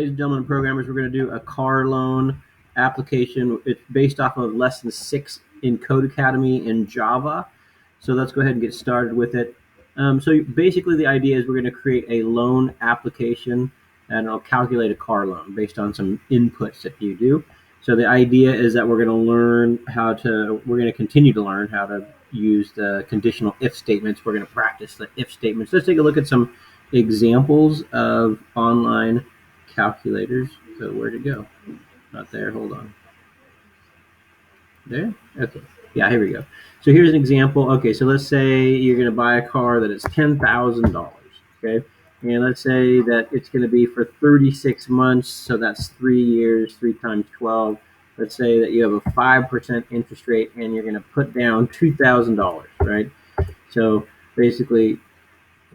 Ladies and gentlemen, programmers, we're going to do a car loan application. It's based off of lesson 6 in Code Academy in Java. So let's go ahead and get started with it. So basically the idea is we're going to create a loan application and it'll calculate a car loan based on some inputs that you do. So the idea is that we're going to continue to learn how to use the conditional if statements. We're going to practice the if statements. Let's take a look at some examples of online calculators. So where'd it go? Not there. Hold on. There? Okay. Yeah, here we go. So here's an example. Okay, so let's say you're going to buy a car that is $10,000. Okay, and let's say that it's going to be for 36 months. So that's 3 years, 3 times 12. Let's say that you have a 5% interest rate, and you're going to put down $2,000, right? So basically,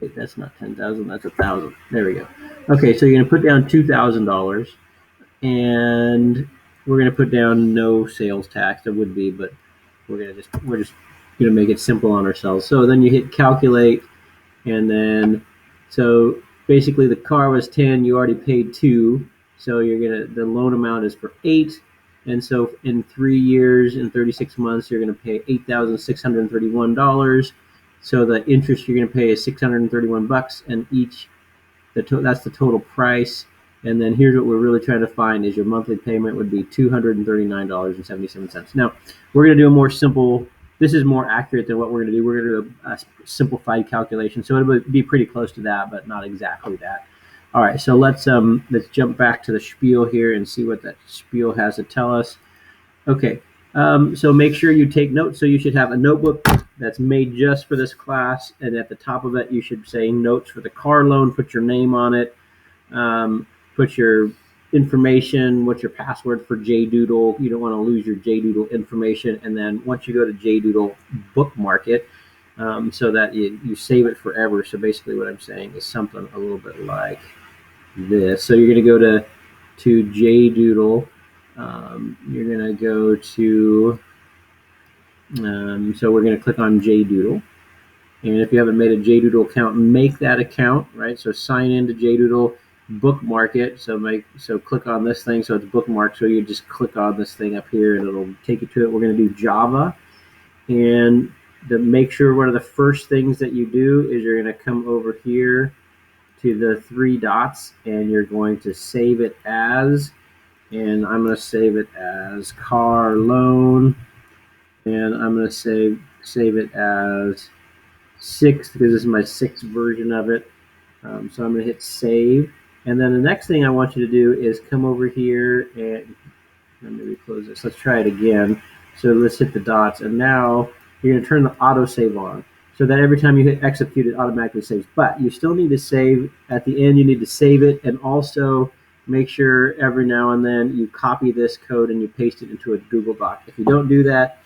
wait, that's not 10,000. That's 1,000. There we go. Okay, so you're going to put down $2,000, and we're going to put down no sales tax. There would be, but we're just going to make it simple on ourselves. So then you hit calculate, and then so basically the car was 10. You already paid 2, so the loan amount is for 8. And so in 3 years and 36 months, you're going to pay $8,631. So the interest you're going to pay is $631, and that's the total price. And then here's what we're really trying to find is your monthly payment would be $239.77. Now we're going to do a more simple. This is more accurate than what we're going to do. We're going to do a simplified calculation, so it'll be pretty close to that, but not exactly that. All right, so let's jump back to the spiel here and see what that spiel has to tell us. Okay, so make sure you take notes. So you should have a notebook that's made just for this class, and at the top of it you should say notes for the car loan. Put your name on it. Put your information, what's your password for JDoodle. You don't want to lose your JDoodle information. And then once you go to JDoodle, bookmark it so that you save it forever. So basically what I'm saying is something a little bit like this. So you're going to go to JDoodle. You're going to go to, so we're going to click on JDoodle. And if you haven't made a JDoodle account, make that account, right? So sign into JDoodle. Bookmark it. So click on this thing so it's bookmarked. So you just click on this thing up here and it'll take you to it. We're going to do Java, and to make sure one of the first things that you do is you're going to come over here to the 3 dots and you're going to save it as, and I'm going to save it as car loan, and I'm going to save it as 6 because this is my 6th version of it. So I'm going to hit save. And then the next thing I want you to do is come over here and maybe close this. Let's try it again. So let's hit the dots. And now you're going to turn the autosave on so that every time you hit execute, it automatically saves. But you still need to save. At the end, you need to save it. And also make sure every now and then you copy this code and you paste it into a Google Doc. If you don't do that,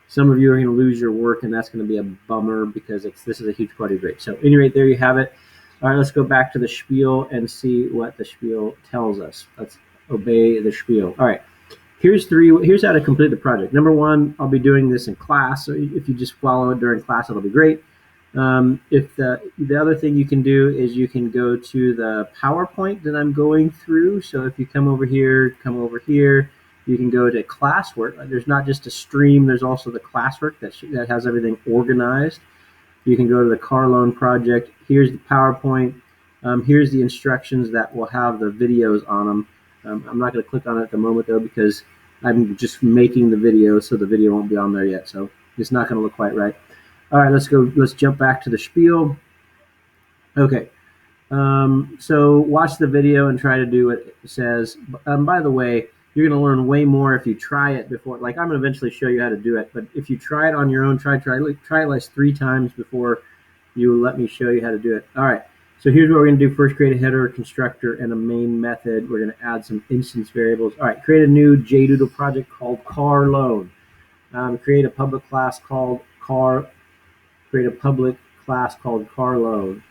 some of you are going to lose your work, and that's going to be a bummer because this is a huge part of your grade. So at any rate, there you have it. All right, let's go back to the spiel and see what the spiel tells us. Let's obey the spiel. All right, here's how to complete the project. Number 1, I'll be doing this in class, so if you just follow it during class, it'll be great. If the other thing you can do is you can go to the PowerPoint that I'm going through. So if you come over here, you can go to classwork. There's not just a stream, there's also the classwork that has everything organized. You can go to the car loan project. Here's the PowerPoint. Here's the instructions that will have the videos on them. I'm not going to click on it at the moment though because I'm just making the video, so the video won't be on there yet. So it's not going to look quite right. All right, let's jump back to the spiel. Okay, so watch the video and try to do what it says. By the way, you're going to learn way more if you try it before. Like I'm going to eventually show you how to do it, but if you try it on your own, try at least 3 times before you let me show you how to do it. All right, so here's what we're going to do. First, create a header, a constructor, and a main method. We're going to add some instance variables. All right, create a new JDoodle project called car loan. Create a public class called car loan.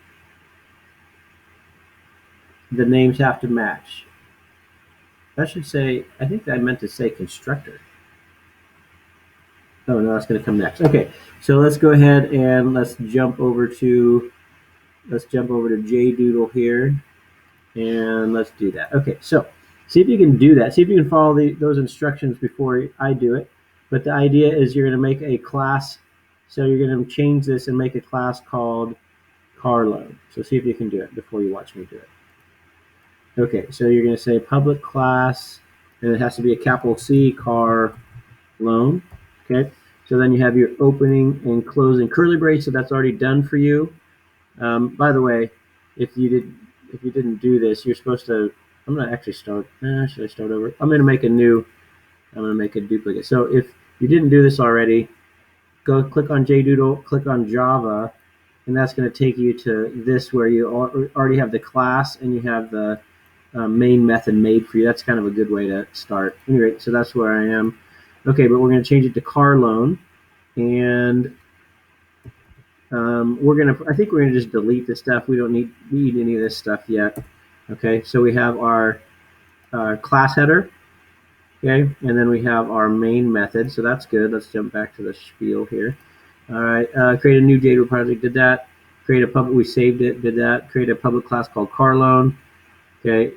The names have to match. I should say, I think I meant to say constructor. Oh no, that's going to come next. Okay, so let's go ahead and let's jump over to JDoodle here. And let's do that. Okay, so see if you can do that. See if you can follow those instructions before I do it. But the idea is you're going to make a class. So you're going to change this and make a class called car loan. So see if you can do it before you watch me do it. Okay, so you're going to say public class, and it has to be a capital C, car loan. Okay, so then you have your opening and closing curly brace. So that's already done for you. By the way, if you didn't do this, you're supposed to. I'm gonna actually start. Should I start over? I'm gonna make a new. I'm gonna make a duplicate. So if you didn't do this already, go click on JDoodle, click on Java, and that's gonna take you to this where you already have the class and you have the main method made for you. That's kind of a good way to start. Anyway, so that's where I am. Okay, but we're gonna change it to car loan, and I think we're gonna just delete this stuff. We don't need any of this stuff yet. Okay, so we have our class header. Okay, and then we have our main method. So that's good. Let's jump back to the spiel here. All right, create a new JDoodle project. Did that. Create a public. We saved it. Did that. Create a public class called car loan. Okay,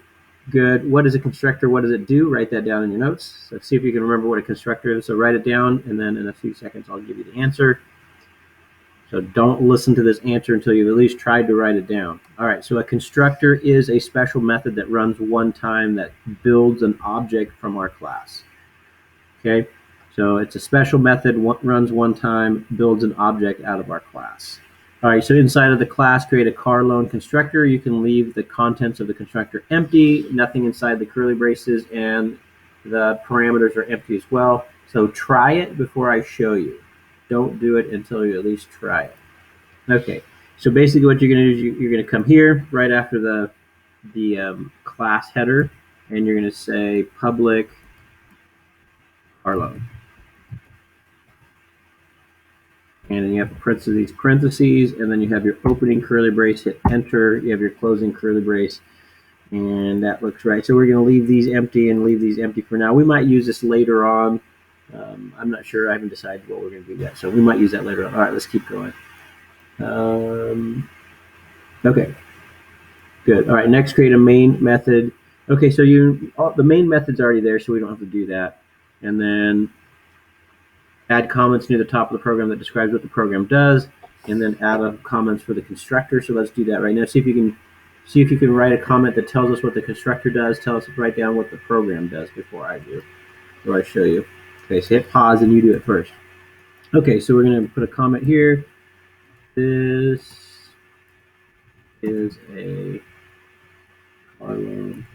good. What is a constructor? What does it do? Write that down in your notes. So see if you can remember what a constructor is. So write it down, and then in a few seconds I'll give you the answer. So don't listen to this answer until you've at least tried to write it down. All right, so a constructor is a special method that runs one time that builds an object from our class. Okay, so it's a special method, runs one time, builds an object out of our class. All right, so inside of the class, create a car loan constructor. You can leave the contents of the constructor empty, nothing inside the curly braces, and the parameters are empty as well. So try it before I show you. Don't do it until you at least try it. Okay, so basically what you're going to do is you're going to come here right after the class header, and you're going to say public car loan. And then you have parentheses, and then you have your opening curly brace, hit enter, you have your closing curly brace, and that looks right. So we're going to leave these empty and leave these empty for now. We might use this later on. I'm not sure. I haven't decided what we're going to do yet, so we might use that later on. All right, let's keep going. Okay, good. All right, next create a main method. Okay, so the main method's already there, so we don't have to do that. And then add comments near the top of the program that describes what the program does, and then add comments for the constructor. So let's do that right now. See if you can write a comment that tells us what the constructor does. Tell us to write down what the program does before I show you. Okay, so hit pause and you do it first. Okay, so we're going to put a comment here. This is a car loan.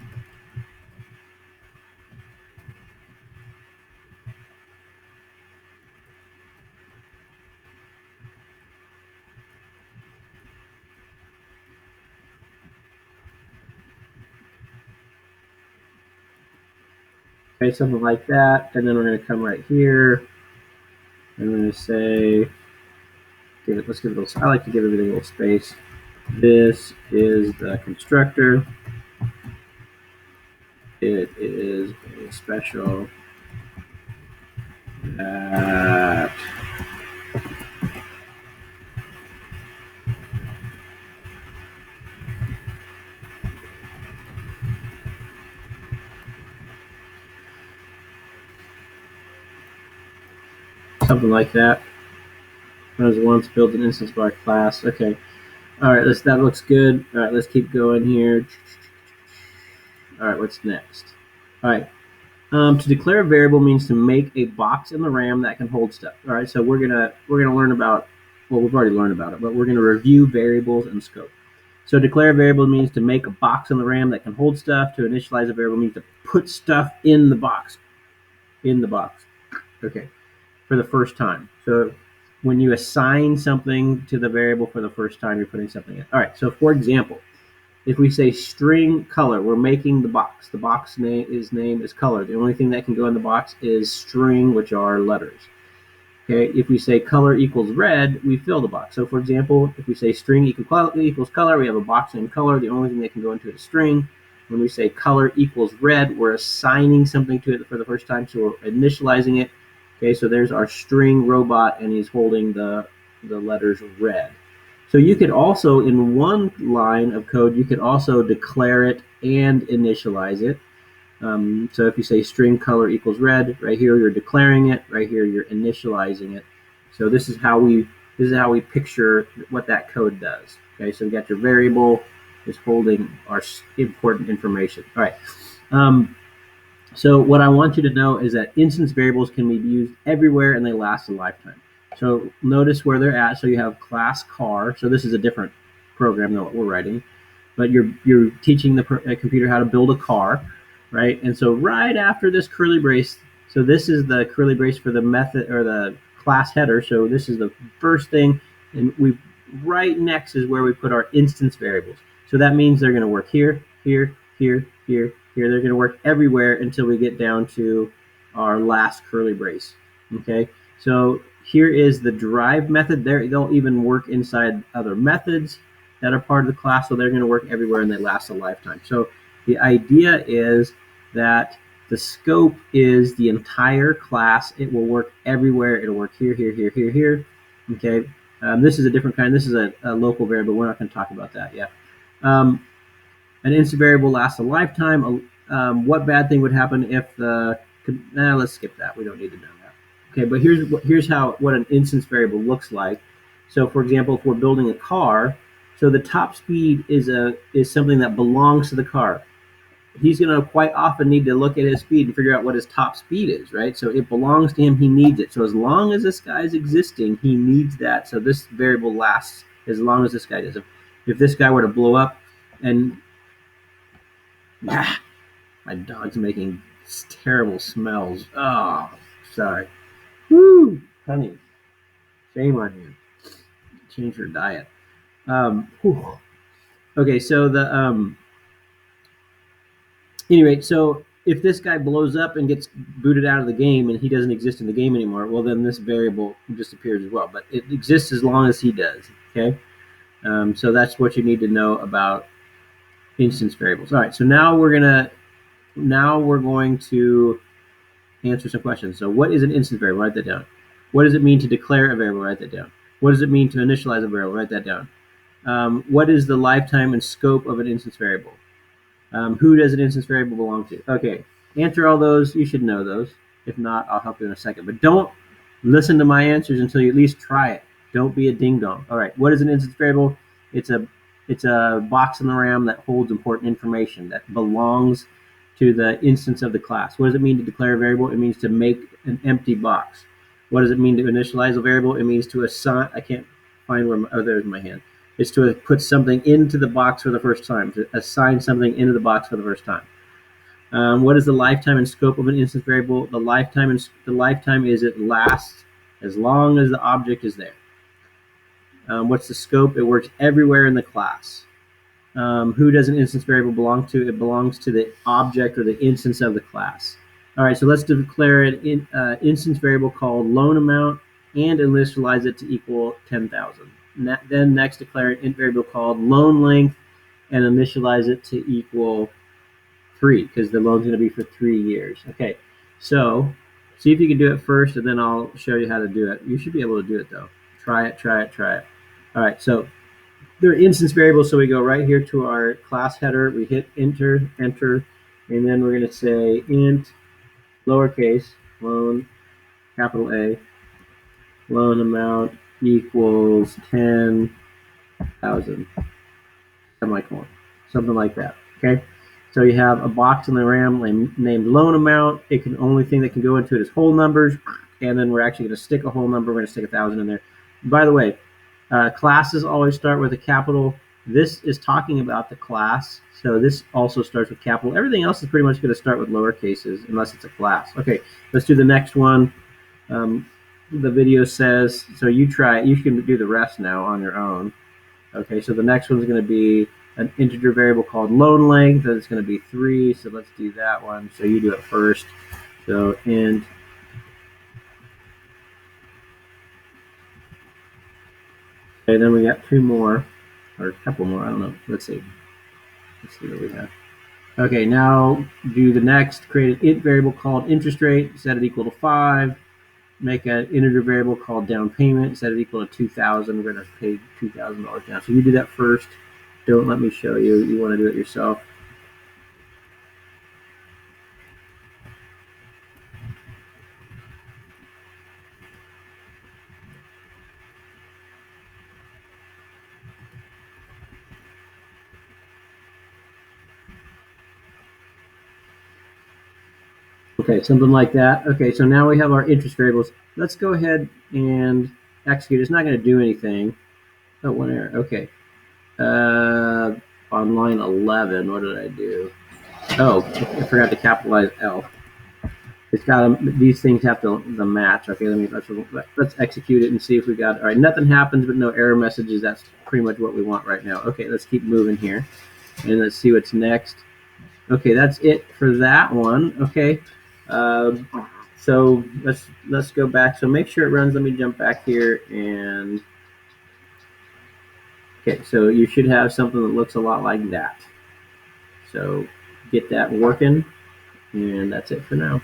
Okay, something like that. And then we're going to come right here. And we're going to say, let's give it a little, I like to give everything a little space. This is the constructor. It is a special that something like that. Was once built an instance by class. Okay. All right, that looks good. All right, let's keep going here. All right, what's next? All right. To declare a variable means to make a box in the RAM that can hold stuff. All right, so we're gonna learn about, well, we've already learned about it, but we're gonna review variables and scope. So declare a variable means to make a box in the RAM that can hold stuff. To initialize a variable means to put stuff in the box. Okay, for the first time. So when you assign something to the variable for the first time, you're putting something in. All right, so for example, if we say string color, we're making the box. The box name is color. The only thing that can go in the box is string, which are letters. Okay, if we say color equals red, we fill the box. So for example, if we say string equals color, we have a box named color. The only thing that can go into it is string. When we say color equals red, we're assigning something to it for the first time, so we're initializing it. Okay, so there's our string robot, and he's holding the letters red. So you could also, in one line of code, you could also declare it and initialize it. So if you say string color equals red, right here you're declaring it, right here you're initializing it. So this is how we picture what that code does. Okay, so we got your variable is holding our important information. All right. So what I want you to know is that instance variables can be used everywhere and they last a lifetime. So notice where they're at. So you have class car. So this is a different program than what we're writing, but you're teaching the computer how to build a car, right? And so right after this curly brace, so this is the curly brace for the method or the class header. So this is the first thing, and we right next is where we put our instance variables. So that means they're going to work here, here, here, here, here. They're going to work everywhere until we get down to our last curly brace. Okay, so here is the drive method. They'll even work inside other methods that are part of the class, so they're going to work everywhere and they last a lifetime. So the idea is that the scope is the entire class. It will work everywhere. It'll work here, here, here, here, here. Okay, this is a different kind. This is a local variable. We're not going to talk about that yet. An instant variable lasts a lifetime. What bad thing would happen if the... let's skip that. We don't need to know that. Okay, but here's what an instance variable looks like. So, for example, if we're building a car, so the top speed is something that belongs to the car. He's going to quite often need to look at his speed and figure out what his top speed is, right? So it belongs to him. He needs it. So as long as this guy is existing, he needs that. So this variable lasts as long as this guy does. If this guy were to blow up and... my dog's making terrible smells. Oh, sorry. Woo, honey. Shame on you. Change your diet. Okay, so anyway, so if this guy blows up and gets booted out of the game and he doesn't exist in the game anymore, well, then this variable disappears as well. But it exists as long as he does. Okay, so that's what you need to know about instance variables. All right, so now we're going to answer some questions. So what is an instance variable? Write that down. What does it mean to declare a variable? Write that down. What does it mean to initialize a variable? Write that down. What is the lifetime and scope of an instance variable? Who does an instance variable belong to? Okay, answer all those. You should know those. If not, I'll help you in a second. But don't listen to my answers until you at least try it. Don't be a ding-dong. All right, what is an instance variable? It's a box in the RAM that holds important information that belongs to the instance of the class. What does it mean to declare a variable? It means to make an empty box. What does it mean to initialize a variable? It means to assign... I can't find where... there's my hand. It's to put something into the box for the first time, to assign something into the box for the first time. What is the lifetime and scope of an instance variable? The lifetime is it lasts as long as the object is there. What's the scope? It works everywhere in the class. Who does an instance variable belong to? It belongs to the object or the instance of the class. All right, so let's declare an instance variable called loan amount and initialize it to equal 10,000. Then next declare an int variable called loan length and initialize it to equal 3 because the loan's going to be for 3 years. Okay, so see if you can do it first and then I'll show you how to do it. You should be able to do it though. Try it, try it, try it. All right, so they're instance variables, so we go right here to our class header. We hit enter, enter, and then we're going to say int lowercase loan, capital A, loan amount equals 10,000, semicolon, something like that. Okay, so you have a box in the RAM named loan amount. It can only thing that can go into it is whole numbers, and then we're actually going to stick a whole number. We're going to stick 1,000 in there. By the way, classes always start with a capital. This is talking about the class, so this also starts with capital. Everything else is pretty much going to start with lower cases unless it's a class. Okay, let's do the next one. The video says, so you try it. You can do the rest now on your own. Okay, so the next one's going to be an integer variable called loan length, and it's going to be 3. So let's do that one. So you do it first. So int. Okay, then we got 2 more, or a couple more. I don't know. Let's see. Let's see what we have. Okay, now do the next. Create an int variable called interest rate. Set it equal to 5. make an integer variable called down payment. Set it equal to 2,000. We're going to pay $2,000 down. So you do that first. Don't let me show you. You want to do it yourself. Okay, something like that. Okay, so now we have our interest variables. Let's go ahead and execute. It's not going to do anything. Oh, one error. Okay. On line 11, what did I do? Oh, I forgot to capitalize L. It's got these things have to the match. Okay, let's execute it and see if we got it. All right, nothing happens, but no error messages. That's pretty much what we want right now. Okay, let's keep moving here, and let's see what's next. Okay, that's it for that one. Okay, so let's go back. So make sure it runs. Let me jump back here and okay. So you should have something that looks a lot like that. So get that working, and that's it for now.